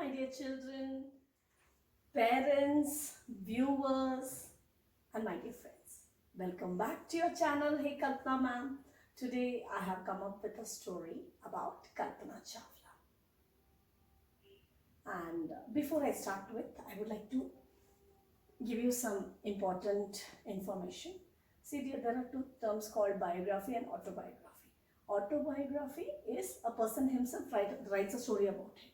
my dear children, parents, viewers, and my dear friends. Welcome back to your channel. Hey Kalpana ma'am. Today I have come up with a story about Kalpana Chawla. And before I start with, I would like to give you some important information. See, dear, there are two terms called biography and autobiography. Autobiography is a person himself writes a story about him.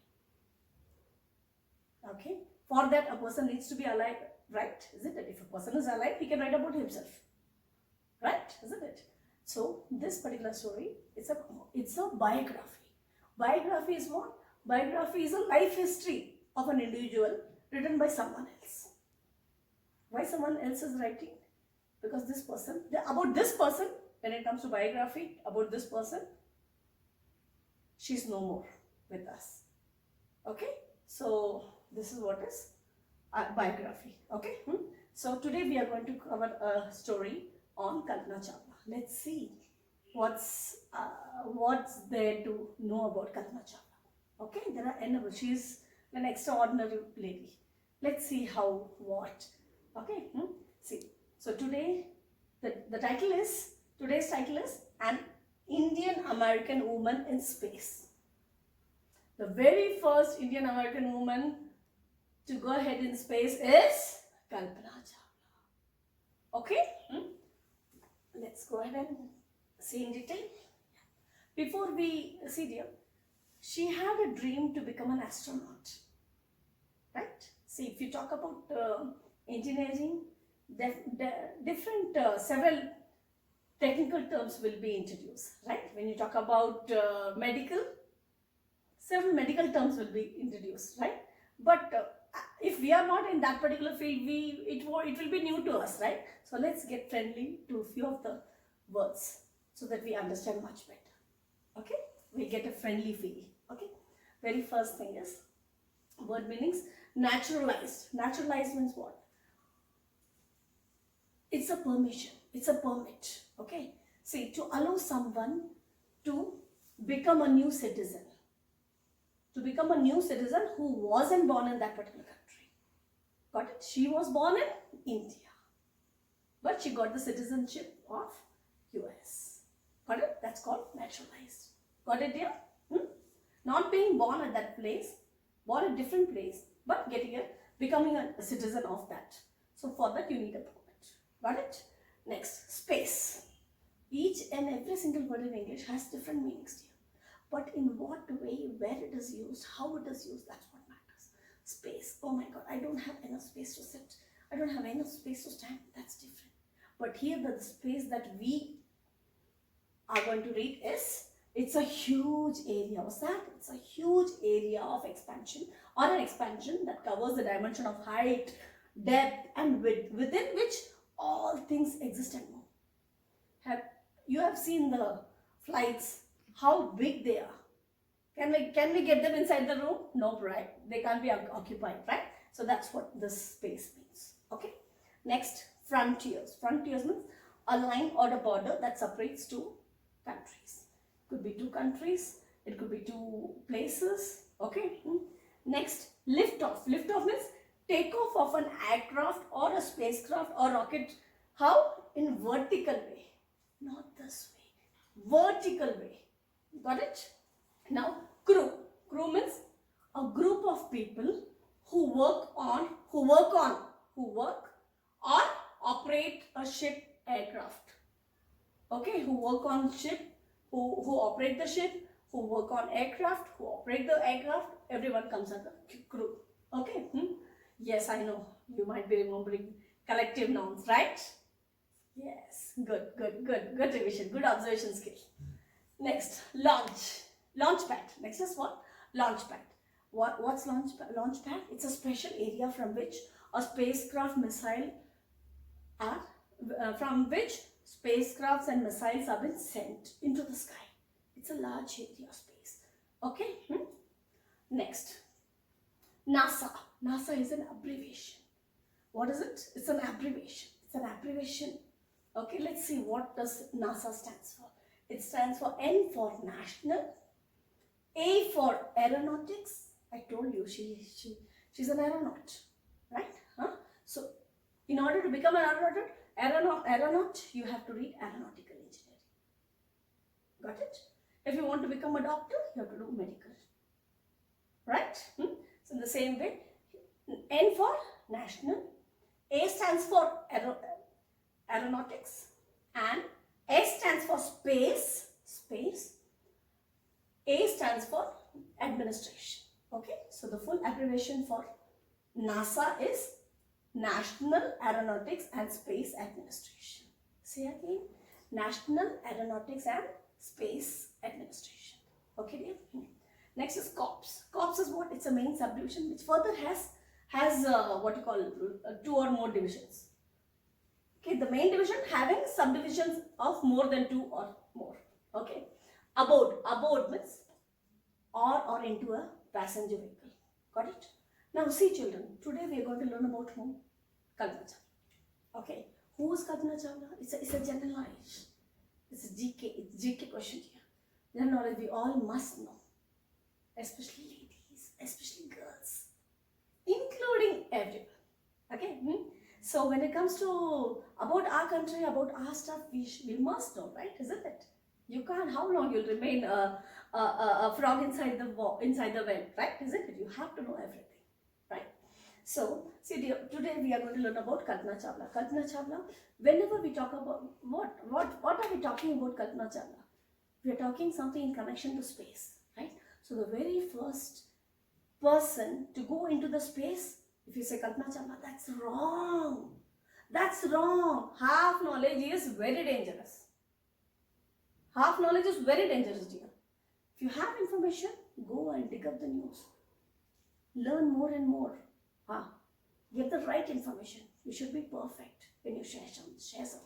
Okay, for that a person needs to be alive, right? Isn't it? If a person is alive, he can write about himself, right? Isn't it? So this particular story, it's a biography. Biography is what? Biography is a life history of an individual written by someone else. Why someone else is writing? Because this person, about this person, when it comes to biography, about this person, she's no more with us. Okay, so this is what is biography. Okay, so today we are going to cover a story on Kalpana Chawla. Let's see what's there to know about Kalpana Chawla. Okay, there are enormous. She's an extraordinary lady. Let's see how what. Okay, see. So today today's title is An Indian American Woman in Space. The very first Indian American woman to go ahead in space is Kalpana Chawla. Okay? Let's go ahead and see in detail. Before we see, dear, she had a dream to become an astronaut. Right? See, if you talk about engineering, several technical terms will be introduced. Right? When you talk about medical, several medical terms will be introduced, right? But if we are not in that particular field, it will be new to us, right? So let's get friendly to a few of the words so that we understand much better. Okay, we get a friendly feeling. Okay, very first thing is word meanings. Naturalized. Naturalized means what? It's a permission. It's a permit. Okay, see, to allow someone to become a new citizen. To become a new citizen who wasn't born in that particular country. Got it? She was born in India, but she got the citizenship of US. Got it? That's called naturalized. Got it, dear? Not being born at that place, born at a different place, but becoming a citizen of that. So for that you need a permit. Got it? Next, space. Each and every single word in English has different meanings, dear. But in what way, where it is used, how it is used, that's what matters. Space. Oh my God, I don't have enough space to sit. I don't have enough space to stand. That's different. But here the space that we are going to read is, it's a huge area. What's that? It's a huge area of expansion, or an expansion that covers the dimension of height, depth and width, within which all things exist and move. You have seen the flights, how big they are. Can we get them inside the room? Nope, right? They can't be occupied, right? So that's what this space means. Okay. Next, frontiers. Frontiers means a line or a border that separates two countries. Could be two countries. It could be two places. Okay. Next, liftoff. Liftoff means takeoff of an aircraft or a spacecraft or rocket. How? In vertical way. Not this way. Vertical way. Got it? Now, crew. Crew means a group of people who work or operate a ship, aircraft. Okay, who work on ship, who operate the ship, who work on aircraft, who operate the aircraft. Everyone comes under crew. Okay. Yes, I know. You might be remembering collective nouns, right? Yes. Good revision. Good observation skill. Next, launch pad. Next is what? Launch pad. What's launch pad? It's a special area from which a spacecraft missile are from which spacecrafts and missiles have been sent into the sky. It's a large area of space. Okay. Next, NASA. NASA is an abbreviation. What is it? It's an abbreviation. It's an abbreviation. Okay. Let's see what does NASA stands for. It stands for N for National, A for Aeronautics, I told you she's an aeronaut, right? Huh? So in order to become an aeronaut, you have to read aeronautical engineering. Got it? If you want to become a doctor, you have to do medical. Right? So in the same way, N for national, A stands for aeronautics, and S stands for space. A stands for administration. Okay, so the full abbreviation for NASA is National Aeronautics and Space Administration. Say again, National Aeronautics and Space Administration. Okay, dear. Next is COPS. COPS is what? It's a main subdivision which further has what you call 2 or more divisions. Okay, the main division having subdivisions of more than 2 or more. Okay, aboard means or into a passenger vehicle. Got it? Now see children, today we are going to learn about whom? Kalpana Chawla. Okay, who is Kalpana Chawla? It's a general knowledge. It's a GK question here. General knowledge we all must know, especially ladies, especially girls, including everyone. Okay. So when it comes to about our country, about our stuff, we must know, right? Isn't it? You can't. How long you'll remain a frog inside the well, right? Isn't it? You have to know everything, right? So see, today we are going to learn about Kalpana Chawla. Kalpana Chawla. Whenever we talk about what are we talking about Kalpana Chawla? We are talking something in connection to space, right? So the very first person to go into the space, if you say Kalpana Chawla, that's wrong. That's wrong. Half knowledge is very dangerous. Half knowledge is very dangerous, dear. If you have information, go and dig up the news. Learn more and more. Get the right information. You should be perfect when you share something.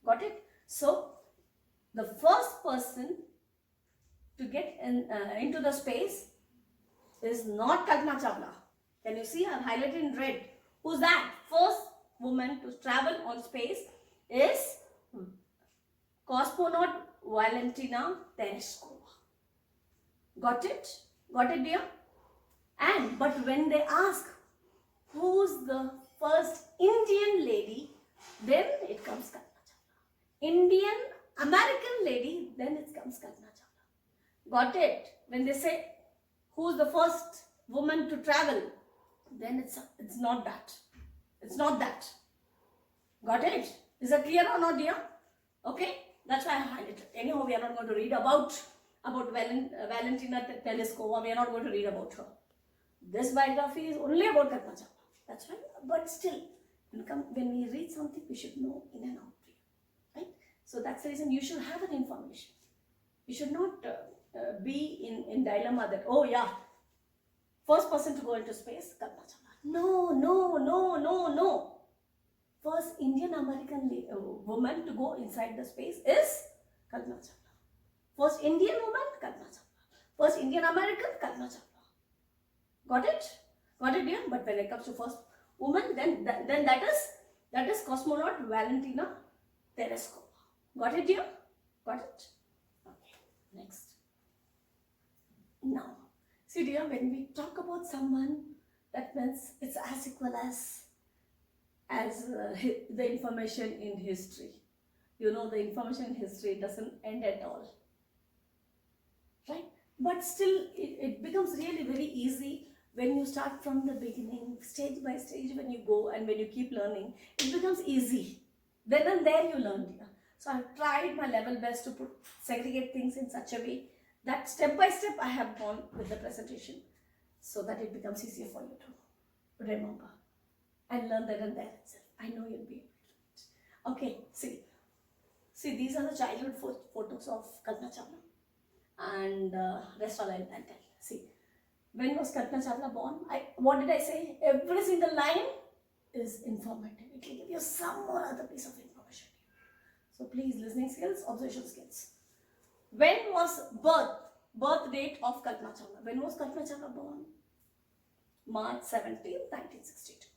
Got it? So, the first person to get into the space is not Kalpana Chawla. Can you see? I have highlighted in red. Who's that? First woman to travel on space is cosmonaut Valentina Tereshkova. Got it? Got it, dear? But when they ask who's the first Indian lady, then it comes Kalpana Chawla. Indian American lady, then it comes Kalpana Chawla. Got it? When they say who's the first woman to travel, then it's not that. It's not that. Got it? Is that clear or not, dear? Okay? That's why I highlighted. Anyhow, we are not going to read about Valentina Tereshkova. We are not going to read about her. This biography is only about Kalpana Chawla. That's right. But still, when we read something, we should know in and out. Right? So that's the reason you should have an information. You should not be in dilemma that, oh yeah, first person to go into space, Kalpana Chawla. No. First Indian American woman to go inside the space is Kalpana Chawla. First Indian woman, Kalpana Chawla. First Indian American, Kalpana Chawla. Got it? Got it, dear? But when it comes to first woman, then that is cosmonaut Valentina Tereshkova. Got it, dear? Got it? Okay. Next. Now, see, dear, when we talk about someone, that means it's as equal as the information in history. You know, the information in history doesn't end at all. Right? But still, it becomes really very easy when you start from the beginning, stage by stage, when you go and when you keep learning, it becomes easy. Then and there you learn, dear. So I've tried my level best to segregate things in such a way that step by step I have gone with the presentation so that it becomes easier for you to remember and learn that and there itself. I know you'll be able to do it. Okay, see, these are the childhood photos of Kalpana Chawla, and rest all I'll tell. See, when was Kalpana Chawla born? What did I say? Every single line is informative. It will give you some or other piece of information. So please, listening skills, observation skills. When was birth date of Kalpana Chawla? When was Kalpana Chawla born? March 17, 1962.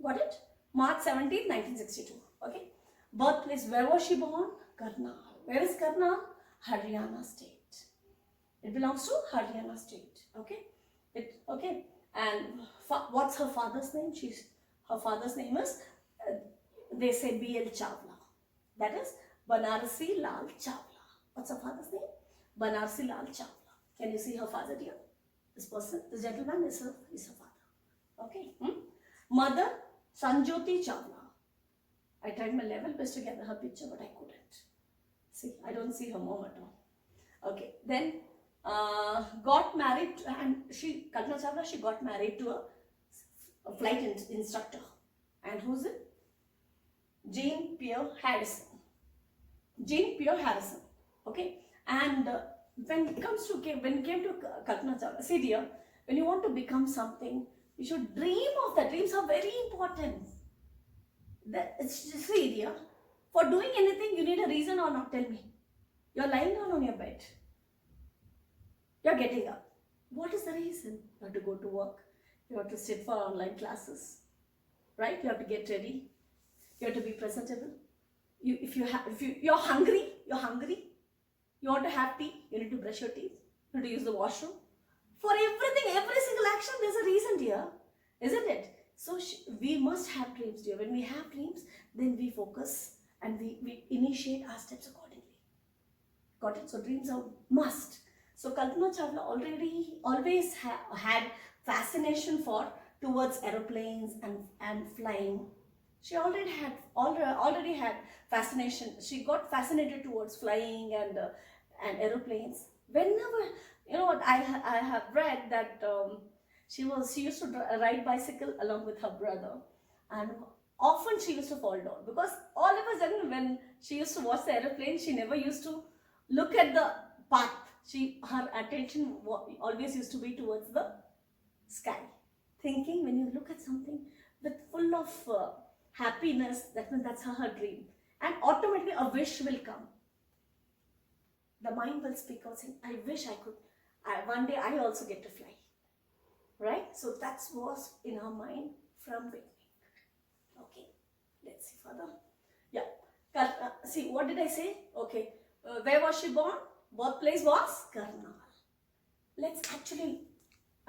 Got it? March 17, 1962. Okay. Birthplace, where was she born? Karnal. Where is Karnal? Haryana state. It belongs to Haryana state. Okay. Okay. And what's her father's name? Her father's name is, they say B.L. Chawla. That is Banarsi Lal Chawla. What's her father's name? Banarsi Lal Chawla. Can you see her father here? This person, this gentleman is her father. Okay. Mother Sanjoti Chawla. I tried my level best to get her picture, but I couldn't. See, I don't see her mom at all. Okay. Then got married, and Kalpana Chawla, she got married to a flight instructor. And who's it? Jean Pierre Harrison. Jean Pierre Harrison. Okay. And when it came to Kalpana Chawla, see dear, when you want to become something, you should dream of that. Dreams are very important. See dear, for doing anything, you need a reason or not. Tell me. You're lying down on your bed. You're getting up. What is the reason? You have to go to work. You have to sit for online classes. Right? You have to get ready. You have to be presentable. If you're hungry, you want to have tea, you need to brush your teeth, you need to use the washroom. For everything, every single action, there's a reason, dear. Isn't it? So we must have dreams, dear. When we have dreams, then we focus and we initiate our steps accordingly. Got it? So dreams are must. So Kalpana Chawla always had fascination towards aeroplanes and flying. She already had fascination. She got fascinated towards flying and aeroplanes. Whenever, you know what, I have read that she used to ride bicycle along with her brother, and often she used to fall down because all of a sudden when she used to watch the aeroplane, she never used to look at the path. Her attention always used to be towards the sky, thinking when you look at something with full of happiness, that's her dream, and automatically a wish will come. The mind will speak out saying, I wish I could, one day I also get to fly. Right? So that was in her mind from beginning. Okay, let's see further. Yeah, see, what did I say? Okay, where was she born? Birthplace was Karnal.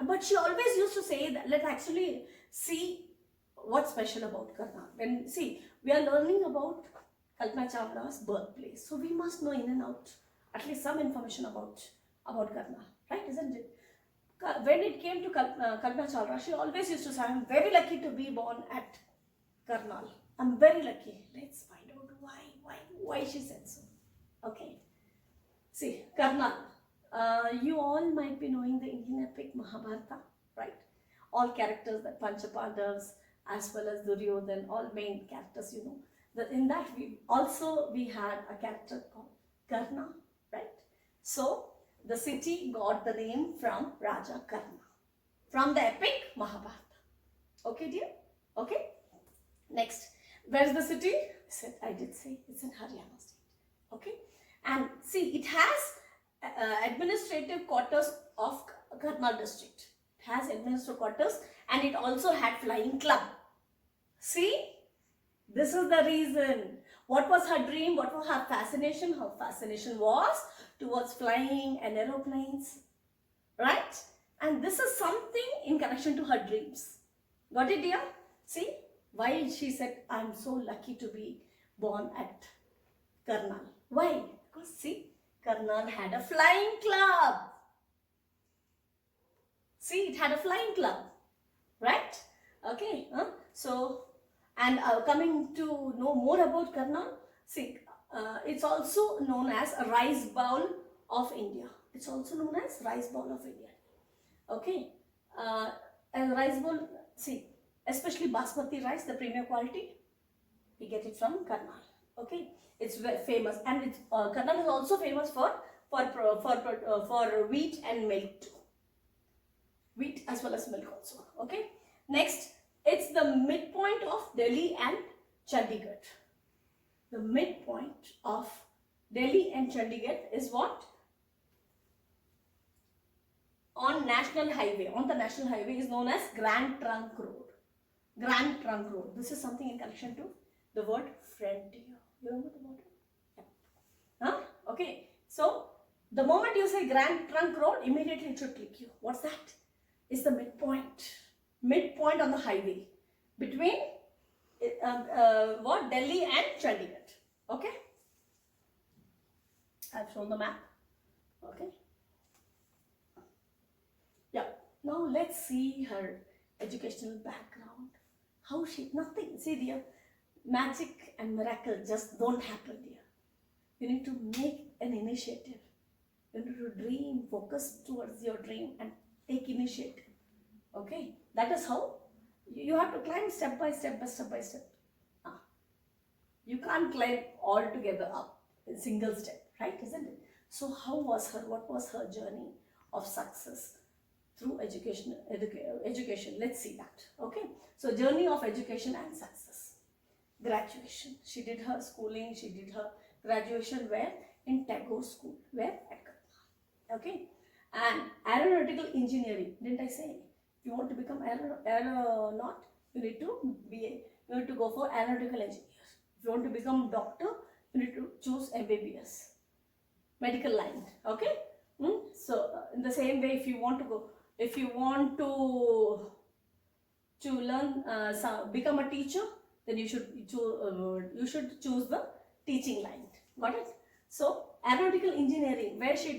But she always used to say that, let's actually see what's special about Karnal. We are learning about Kalpana Chawla's birthplace, so we must know in and out at least some information about Karnal, right? Isn't it? When it came to Kalpana Chawla, she always used to say, I'm very lucky to be born at Karnal. I'm very lucky. Let's find out why she said so. Okay. See, Karnal. You all might be knowing the Indian epic Mahabharata, right? All characters, that Panchapandavas as well as Duryodhan, all main characters, you know. In that we had a character called Karna, right? So the city got the name from Raja Karna, from the epic Mahabharata. Okay, dear? Okay? Next, where is the city? I did say it's in Haryana state. Okay? And see, it has administrative quarters of Karnal district. It has administrative quarters, and it also had flying club. See, this is the reason. What was her dream? What was her fascination? Her fascination was towards flying and aeroplanes, right? And this is something in connection to her dreams. Got it, dear? See, why she said, I'm so lucky to be born at Karnal. Why? Because see, Karnal had a flying club. See, it had a flying club, right? Okay, so, and coming to know more about Karnal, see, it's also known as a rice bowl of India. It's also known as rice bowl of India. Okay, and rice bowl, see, especially basmati rice, the premier quality, we get it from Karnal. Okay, it's very famous, and it's Karnal is also famous for wheat and milk too. Wheat as well as milk also. Okay, next, it's the midpoint of Delhi and Chandigarh. The midpoint of Delhi and Chandigarh is what? On national highway. On the national highway is known as Grand Trunk Road. Grand Trunk Road. This is something in connection to the word frontier. You remember the word? Yeah. Huh? Okay. So, the moment you say Grand Trunk Road, immediately it should click you. What's that? is the midpoint on the highway between what, Delhi and Chandigarh. Okay, I've shown the map. Okay, yeah. Now let's see her educational background. How she, nothing. See dear, magic and miracle just don't happen dear. You need to make an initiative. You need to dream, focus towards your dream and take initiative. Okay, that is how you have to climb step by step. You can't climb all together up in single step, right? Isn't it? So how was her, what was her journey of success through education? Let's see that. Okay, so journey of education and success. Graduation, she did her schooling, she did her graduation where? In Tagore School, where? At Kalpana. Okay, and aeronautical engineering, didn't I say? If you want to become aeronaut, you need to go for aeronautical engineer. If you want to become doctor, you need to choose MBBS, medical line. Okay. So in the same way, if you want to learn become a teacher, then you should choose the teaching line. Got it? So aeronautical engineering, where she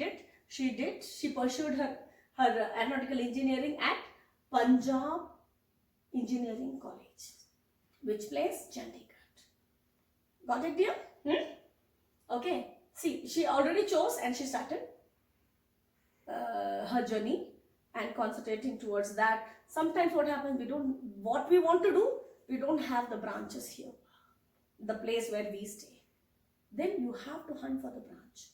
pursued her aeronautical engineering at Punjab Engineering College, which place? Chandigarh. Got it dear? Okay, see, she already chose and she started her journey and concentrating towards that. Sometimes what happens, what we want to do, we don't have the branches here, the place where we stay. Then you have to hunt for the branch.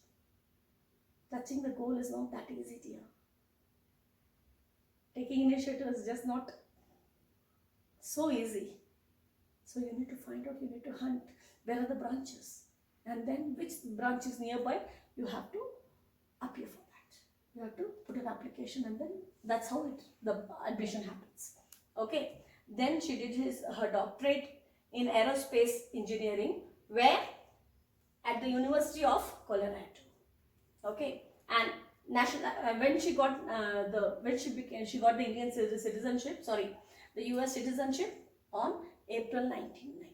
Touching the goal is not that easy dear. Taking initiative is just not so easy. So you need to find out, you need to hunt where are the branches, and then which branch is nearby, you have to appear for that. You have to put an application, and then that's how the admission happens. Okay, then she did her doctorate in aerospace engineering, where? At the University of Colorado. Okay, and when she got she got the Indian citizenship, the US citizenship on April 1991.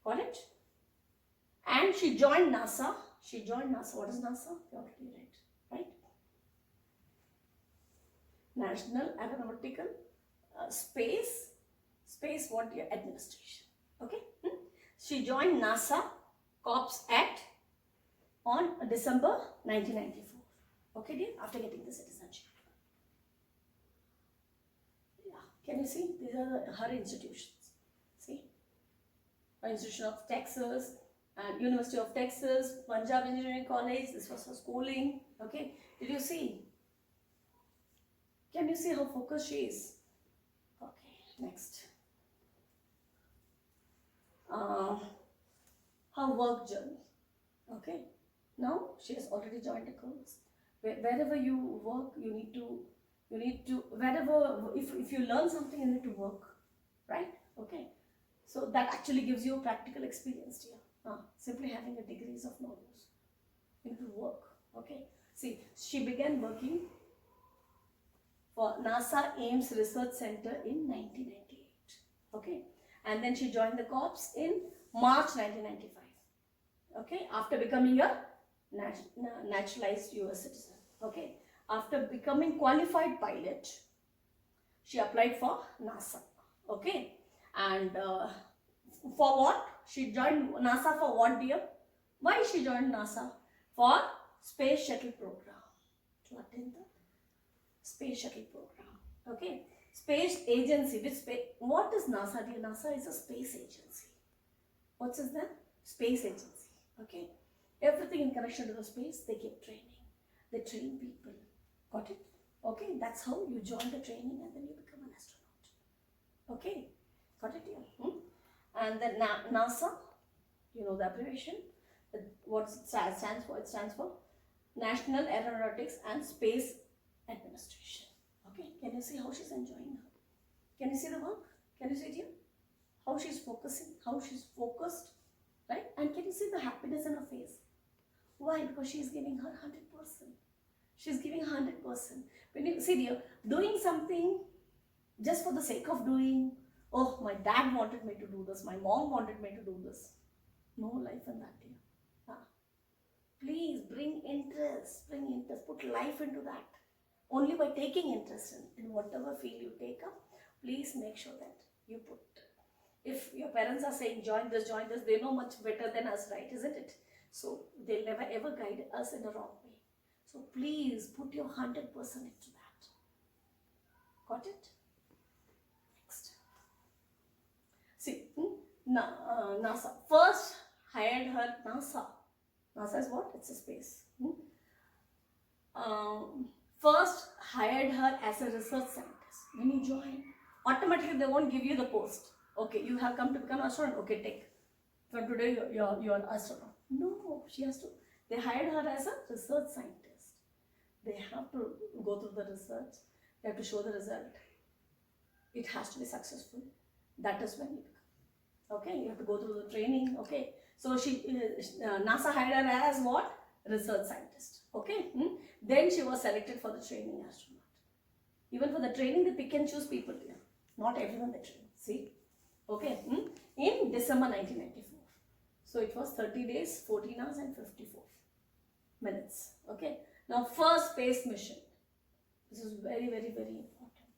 Got it? And she joined NASA. What is NASA? You already read, right? National Aeronautical Space Administration. Okay? She joined NASA Corps on December 1994. Okay dear? After getting the citizenship. Yeah. Can you see? These are her institutions. See? Institution of Texas and University of Texas, Punjab Engineering College. This was her schooling. Okay, did you see? Can you see how focused she is? Okay, next. Her work journey. Okay, now she has already joined a course. Wherever you work, you need to wherever, if you learn something, you need to work, right? Okay. So that actually gives you a practical experience here. Simply having a degree is of no use. You need to work. Okay. See, she began working for NASA Ames Research Center in 1998. Okay. And then she joined the Corps in March 1995. Okay. After becoming a naturalized US citizen. Okay. After becoming qualified pilot, she applied for NASA. Okay. And for what? She joined NASA for what dear? Why she joined NASA? For space shuttle program. To attend the space shuttle program. Okay. Space agency. What is NASA dear? NASA is a space agency. What's his name? Space agency. Okay. Everything in connection to the space, they give training. They train people. Got it? Okay. That's how you join the training and then you become an astronaut. Okay. Got it here? And then NASA, you know the abbreviation. What it stands for? It stands for National Aeronautics and Space Administration. Okay, can you see how she's enjoying her? Can you see the work? Can you see it here? How she's focusing, how she's focused, right? And can you see the happiness in her face? Why? Because she's giving her 100%. She's giving 100%. When you see, dear, doing something just for the sake of doing, oh, my dad wanted me to do this, my mom wanted me to do this. No life in that, dear. Please bring interest, put life into that. Only by taking interest in whatever field you take up, please make sure that you put. If your parents are saying join this, they know much better than us, right? Isn't it? So they'll never ever guide us in a wrong way. So please put your 100% into that. Got it? Next. See, NASA first hired her. NASA is what? It's a space. First hired her as a research scientist. When you join, automatically they won't give you the post. Okay, you have come to become an astronaut. Okay, take. From today you're an astronaut. No, she has to. They hired her as a research scientist. They have to go through the research. They have to show the result. It has to be successful. That is when you become. Okay, you have to go through the training. Okay, so NASA hired her as what? Research scientist. Okay, then she was selected for the training astronaut. Even for the training, they pick and choose people here. Not everyone they train. See, okay, in December 1994. So it was 30 days, 14 hours and 54 minutes. Okay, now first space mission. This is very, very, very important.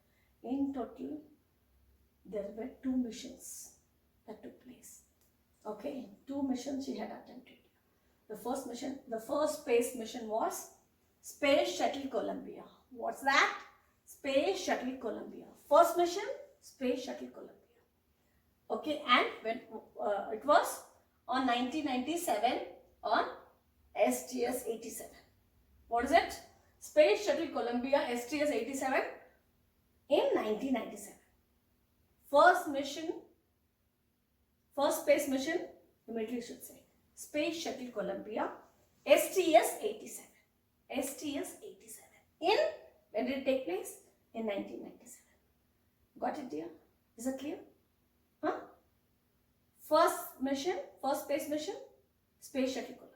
In total, there were 2 missions that took place. Okay, 2 missions she had attempted. The first mission, the first space mission was Space Shuttle Columbia. What's that? Space Shuttle Columbia. First mission, Space Shuttle Columbia. Okay, and when it was on 1997 on STS-87. What is it? Space Shuttle Columbia STS-87 in 1997. First mission, first space mission, immediately should say Space Shuttle Columbia STS-87. STS-87. When did it take place? In 1997. Got it, dear? Is it clear? Huh? First mission, first space mission, Space Shuttle Columbia.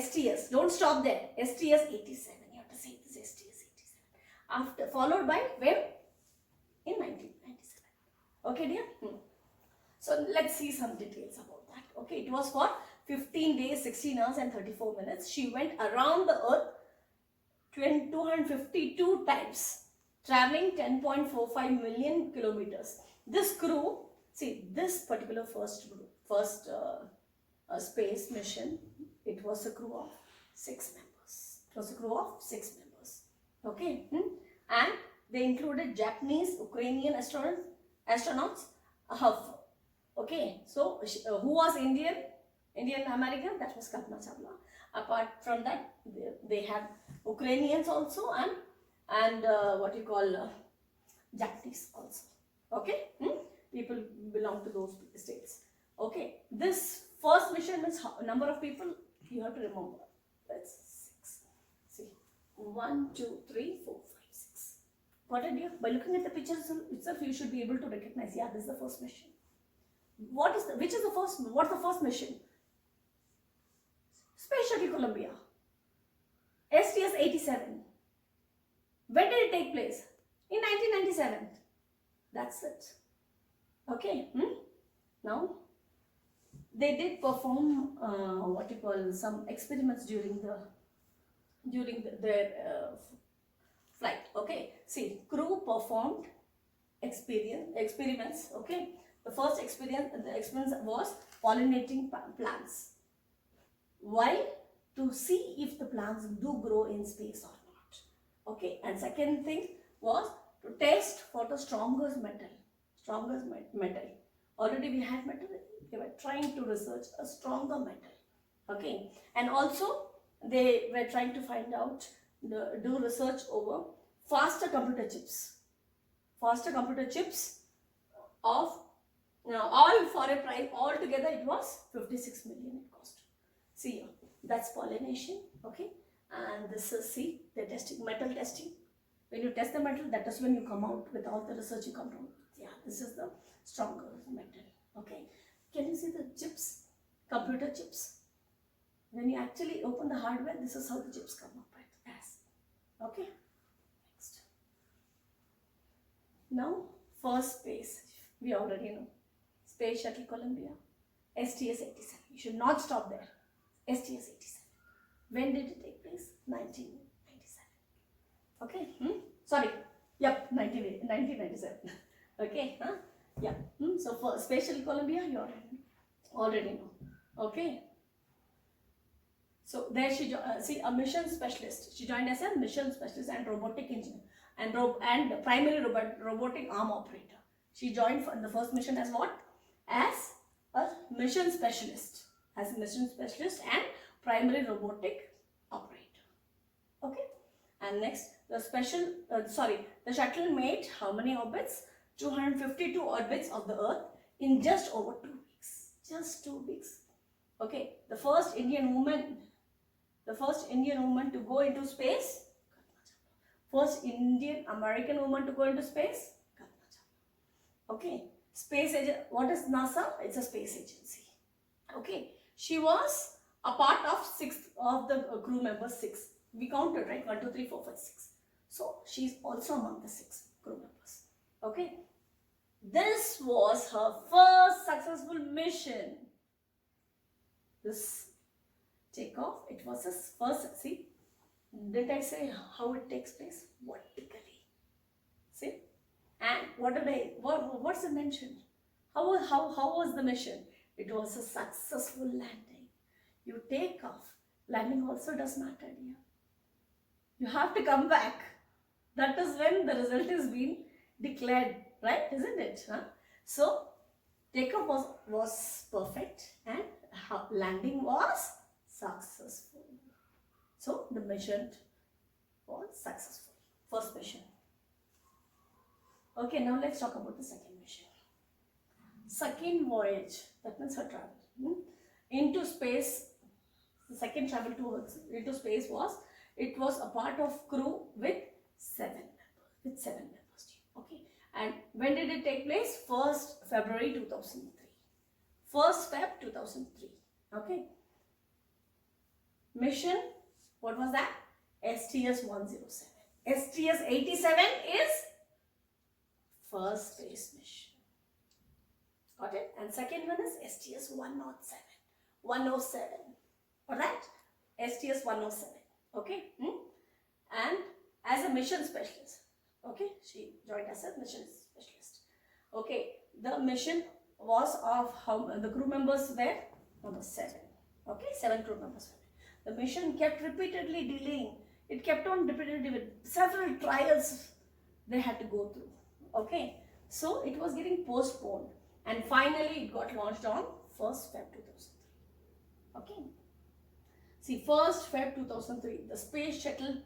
STS, don't stop there. STS-87. You have to say this STS-87. After, followed by when? In 1997. Okay, dear? So let's see some details about that. Okay, it was for 15 days, 16 hours and 34 minutes. She went around the earth 252 times, traveling 10.45 million kilometers. This crew, see, this particular first space mission, it was a crew of 6 members. It was a crew of 6 members. Okay, and they included Japanese, Ukrainian astronauts. Okay, so who was Indian American? That was Kalpana Chawla. Apart from that, they had Ukrainians also and what you call Japanese also. Okay, people belong to those states. Okay, this first mission means number of people you have to remember. That's 6. See, 1, 2, 3, 4, 5, 6. Got it, dear? By looking at the picture itself, you should be able to recognize. Yeah, this is the first mission. What's the first mission? Space Shuttle Columbia. STS-87. When did it take place? In 1997. That's it. Okay. Now, they did perform some experiments during their flight. Okay. See, crew performed experiments. Okay. The first experiment was pollinating plants. Why? To see if the plants do grow in space or not. Okay. And second thing was to test for the strongest metal. Already we had metal. They were trying to research a stronger metal. Okay. And also they were trying to find out, do research over faster computer chips. Of all for a price, altogether it was 56 million it cost. See here, that's pollination, okay, and this is, see, they're testing, metal testing. When you test the metal, that is when you come out with all the research you come from. Yeah, this is the stronger metal, okay. Can you see the chips, computer chips? When you actually open the hardware, this is how the chips come up, right? as. Okay. Next. Now, first space. We already know. Space Shuttle Columbia. STS-87. You should not stop there. STS-87. When did it take place? 1997. Okay. Sorry. Yep. 1997. Okay. Huh? Yeah. So for Space Shuttle Columbia, you already know. Okay. So there she see a mission specialist. She joined as a mission specialist and robotic engineer and primary robotic arm operator. She joined in the first mission as what? As a mission specialist. As a mission specialist and primary robotic operator. Okay. And next, the shuttle made how many orbits? 252 orbits of the Earth in just over 2 weeks. Just 2 weeks. Okay. The first Indian woman to go into space. First Indian American woman to go into space. Okay. Space agent. What is NASA? It's a space agency. Okay. She was a part of the crew members 6. We counted, right? 1, 2, 3, 4, 5, 6. So she's also among the 6 crew members. Okay. This was her first successful mission. This takeoff, it was his first. See, did I say how it takes place? Vertically. See, and what's the mention? How was the mission? It was a successful landing. You take off. Landing also does matter, dear. You have to come back. That is when the result is being declared, right? Isn't it? Huh? So takeoff was perfect and landing was successful. So the mission was successful. First mission. Okay, now let's talk about the second mission. Second voyage, that means her travel into space. The second travel into space was a part of crew with 7 members. Okay, and when did it take place? 1st February 2003. 1st Feb 2003. Okay. Mission, what was that? STS-107. STS-87 is first space mission. Got it? And second one is STS-107. 107. Alright? STS-107. Okay? And as a mission specialist. Okay? She joined as a mission specialist. Okay. The mission was of the crew members were number 7. Okay? 7 crew members were. The mission kept repeatedly delaying. It kept on repeatedly with several trials they had to go through. Okay, so it was getting postponed, and finally it got launched on 1st Feb 2003. Okay, see, 1st Feb 2003, the space shuttle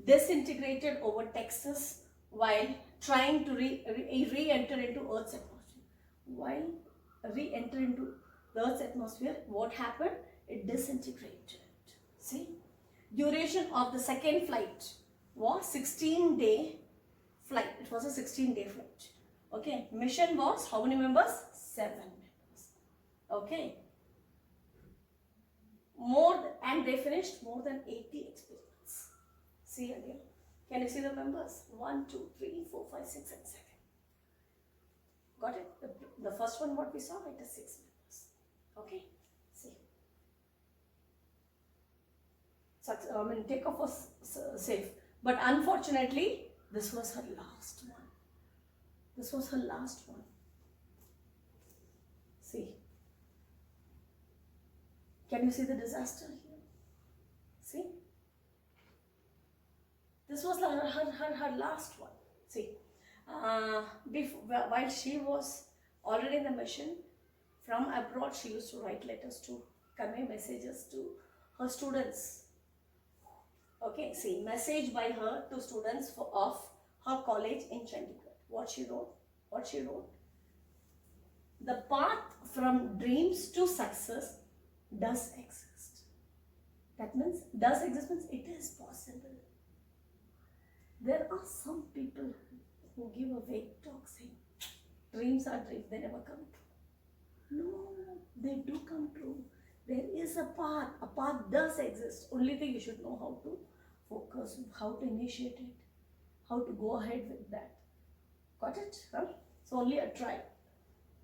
disintegrated over Texas while trying to re-enter into Earth's atmosphere. While re-enter into the Earth's atmosphere, what happened? It disintegrated. See, duration of the second flight was 16-day flight. It was a 16-day flight. Okay, mission was how many members? 7 members. Okay, and they finished more than 80 experiments. See again. Can you see the members? 1, 2, 3, 4, 5, 6, and 7. Got it? The first one, what we saw, it is 6 members. Okay. See. Takeoff was safe, but unfortunately, this was her last one. This was her last one. See. Can you see the disaster here? See. This was her last one. See. While she was already in the mission, from abroad, she used to write letters to convey messages to her students. Okay, see, message by her to students of her college in Chandigarh. What she wrote? The path from dreams to success does exist. That means, does exist means it is possible. There are some people who give a vague talk saying, dreams are dreams, they never come true. No, they do come true. There is a path does exist. Only thing you should know how to focus, how to initiate it, how to go ahead with that. Got it? Huh? So only a try.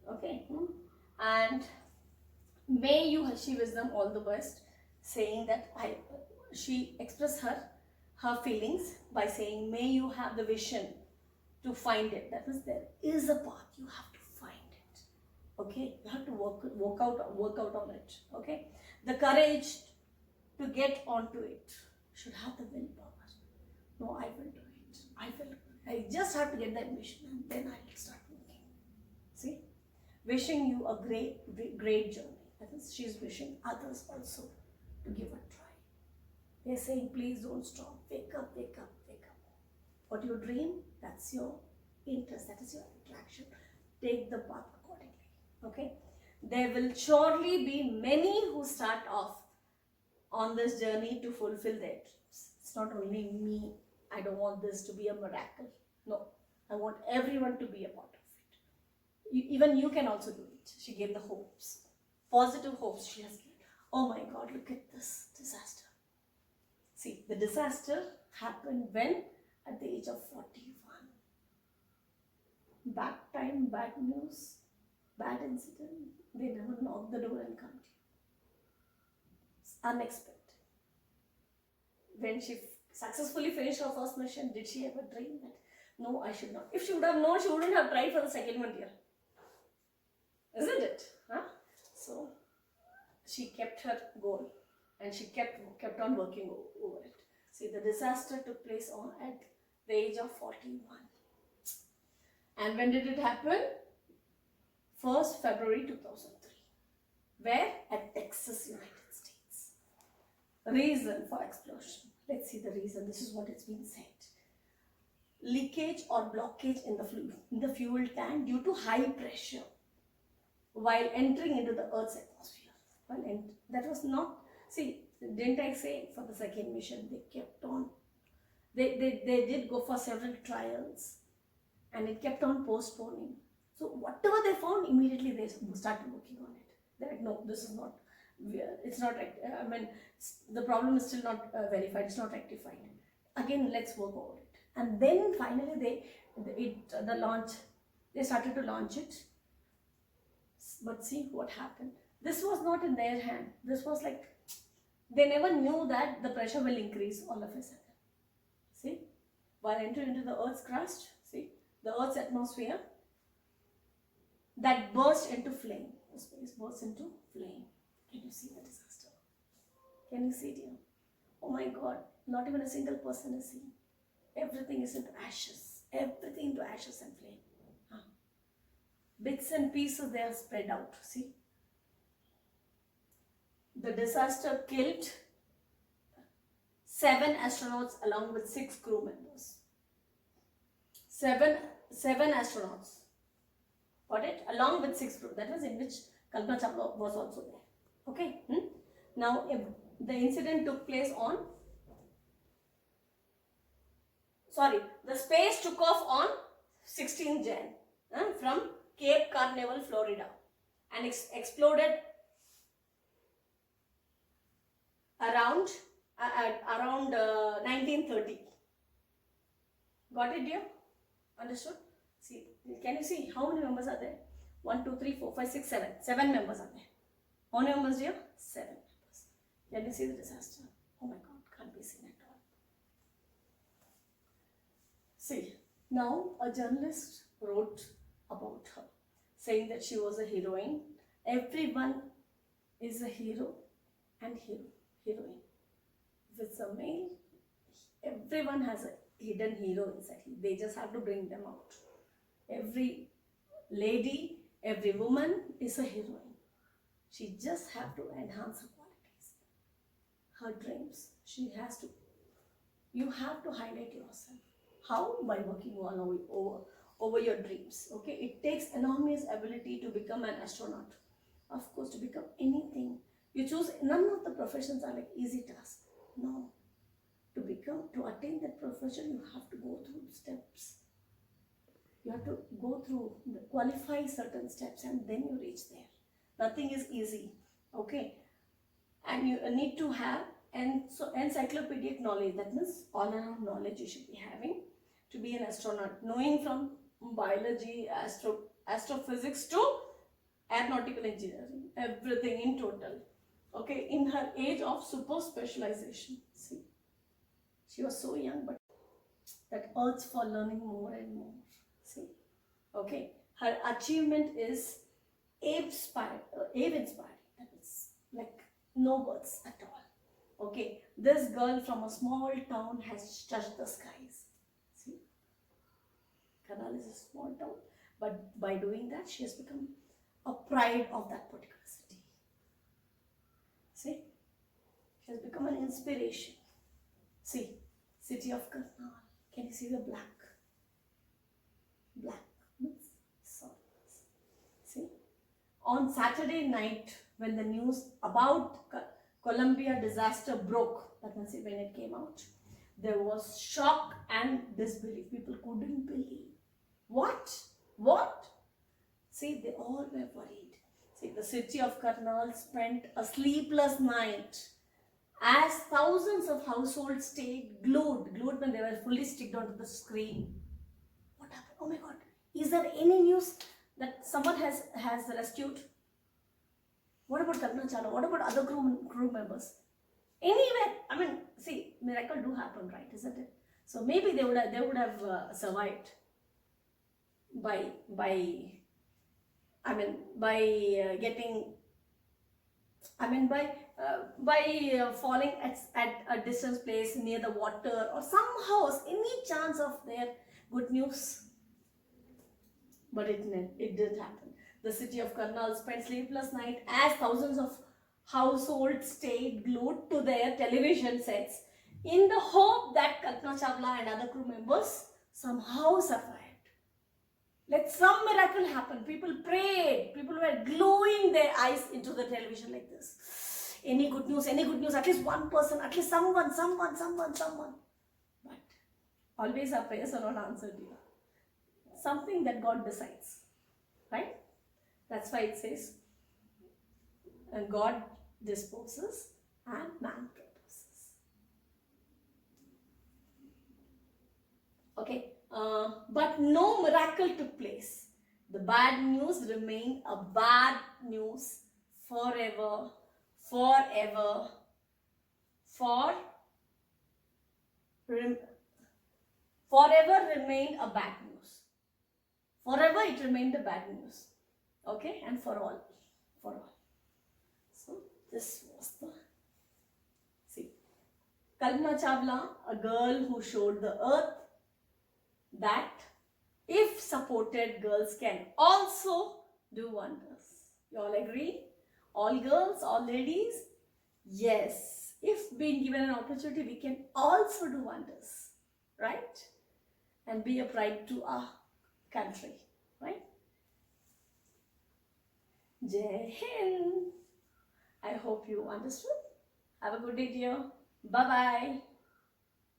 Okay. And may you, she wishes them all the best, saying that she expressed her feelings by saying, may you have the vision to find it. That means there is a path, you have to find it. Okay, you have to work out on it. Okay, the courage to get onto it. Should have the willpower. No, I will do it. I just have to get that mission, and then I will start working. See, wishing you a great journey. That is, she's wishing others also to give a try. They're saying, please don't stop. Wake up, wake up, wake up. What you dream, that's your interest, that is your attraction. Take the path accordingly. Okay? There will surely be many who start off on this journey to fulfill their dreams. It's not only me. I don't want this to be a miracle. No. I want everyone to be a part of it. Even you can also do it. She gave the hopes. Positive hopes she has given. Oh my God, look at this disaster. See, the disaster happened when? At the age of 41. Bad time, bad news, bad incident. They never knock the door and come to you. It's unexpected. When she successfully finished her first mission, did she ever dream that, no, I should not? If she would have known, she wouldn't have tried for the second one here. Isn't it? Huh? So, she kept her goal and she kept on working over it. See, the disaster took place at the age of 41. And when did it happen? 1st February 2003. Where? At Texas, United States. Reason for explosion. Let's see the reason. This is what it's been said. Leakage or blockage in the fuel tank due to high pressure while entering into the Earth's atmosphere. That was not, see, didn't I say for the second mission, they kept on, they did go for several trials and it kept on postponing. So whatever they found, immediately they started working on it. They're like, no, this is not, it's not, the problem is still not verified, it's not rectified. Again, let's work over it. And then finally they started to launch it. But see what happened. This was not in their hand. This was like, they never knew that the pressure will increase all of a sudden. See, while entering into the Earth's crust, see, the Earth's atmosphere, that burst into flame. The space burst into flame. Can you see the disaster? Can you see it here? Oh my God, not even a single person is seen. Everything is into ashes. Everything into ashes and flame. Bits and pieces, they are spread out. See? The disaster killed 7 astronauts along with 6 crew members. 7 astronauts. Got it? Along with 6 crew. That was in which Kalpana Chawla was also there. Okay? Now, the incident took place on, the space took off on 16 Jan from Cape Carnival, Florida, and exploded around 1930. Got it, dear? Understood? See, can you see how many members are there? 1, 2, 3, 4, 5, 6, 7. 7 members are there. How many members, dear? 7 members. Can you see the disaster? Oh my God, can't be seen at all. See, now a journalist wrote about her, saying that she was a heroine. Everyone is a hero and heroine. If it's a male, everyone has a hidden hero inside. They just have to bring them out. Every lady, every woman is a heroine. She just have to enhance her qualities, her dreams. You have to highlight yourself. How? By working over your dreams. Okay, it takes enormous ability to become an astronaut. Of course, to become anything. You choose, none of the professions are like easy tasks. No. To attain that profession, you have to go through steps. You have to go through, qualify certain steps, and then you reach there. Nothing is easy. Okay. And you need to have And so encyclopedic knowledge, that means all around knowledge you should be having to be an astronaut, knowing from biology, astrophysics to aeronautical engineering, everything in total. Okay, in her age of super specialization. See, she was so young, but that urge for learning more and more. See, okay, her achievement is awe-inspiring. That is like no words at all. Okay, this girl from a small town has touched the skies. See, Karnal is a small town, but by doing that, she has become a pride of that particular city. See, she has become an inspiration. See, city of Karnal. Can you see the black? Black means sun. See, on Saturday night when the news about Columbia disaster broke, that means when it came out, there was shock and disbelief. People couldn't believe. What? What? See, they all were worried. See, the city of Karnal spent a sleepless night as thousands of households stayed glued when they were fully sticked onto the screen. What happened? Oh my God. Is there any news that someone has rescued? What about Kalpana Chawla? What about other crew members? Anywhere. I mean, see, miracle do happen, right? Isn't it? So maybe they would have survived by falling at a distant place near the water or somehow any chance of their good news. But it didn't happen. The city of Karnal spent sleepless night as thousands of households stayed glued to their television sets in the hope that Kalpana Chawla and other crew members somehow survived. Let some miracle happen. People prayed. People were gluing their eyes into the television like this. Any good news, at least one person, at least someone. But always our prayers are not answered here. Something that God decides. Right? That's why it says, and God disposes and man proposes. Okay. But no miracle took place. The bad news remained a bad news forever. Forever remained a bad news. Forever it remained a bad news. Okay, and for all. So this was the. See, Kalpana Chawla, a girl who showed the earth that if supported, girls can also do wonders. You all agree? All girls, all ladies? Yes. If being given an opportunity, we can also do wonders. Right? And be a pride to our country. Right? Jai Hind. I hope you understood. Have a good day, dear. Bye-bye.